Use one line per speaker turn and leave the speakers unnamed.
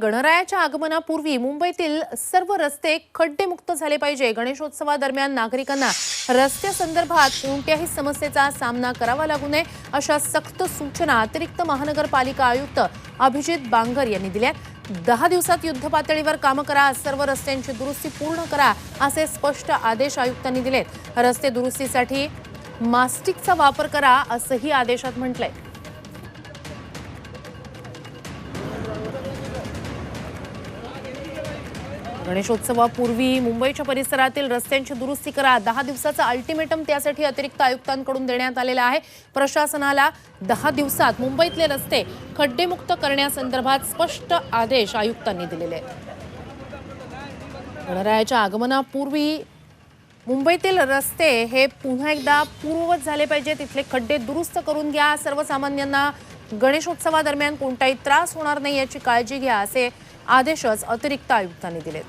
गणरायाच्या आगमनापूर्वी मुंबईतील सर्व रस्ते खड्डेमुक्त झाले पाहिजे। गणेशोत्सवादरम्यान नागरिकांना रस्त्यासंदर्भात कोणत्याही समस्येचा सामना करावा लागू नये अशा सक्त सूचना अतिरिक्त महानगरपालिका आयुक्त अभिजित बांगर यांनी दिल्या। 10 दिवसात युद्धपातळीवर काम करा, सर्व रस्त्यांची दुरुस्ती पूर्ण करा असे स्पष्ट आदेश आयुक्तांनी दिलेत। रस्ते दुरुस्तीसाठी मास्टिकचा वापर करा असंही आदेशात म्हटलंय। गणेशोत्सवापूर्वी मुंबईच्या परिसरातील रस्त्यांची दुरुस्ती करा। 10 दिवसाचा अल्टिमेटम त्यासाठी अतिरिक्त आयुक्तांकडून देण्यात आलेला आहे। प्रशासनाला 10 दिवसात मुंबईतले रस्ते खड्डेमुक्त करण्यासंदर्भात स्पष्ट आदेश आयुक्तांनी दिलेले आहेत। गणरायाच्या आगमनापूर्वी मुंबईतील रस्ते हे पुन्हा एकदा पूर्ववत झाले पाहिजे, तिथले खड्डे दुरुस्त करून घ्या। सर्वसामान्यांना गणेशोत्सवादरम्यान कोणताही त्रास होणार नाही याची काळजी घ्या असे आदेशच अतिरिक्त आयुक्तांनी दिलेत।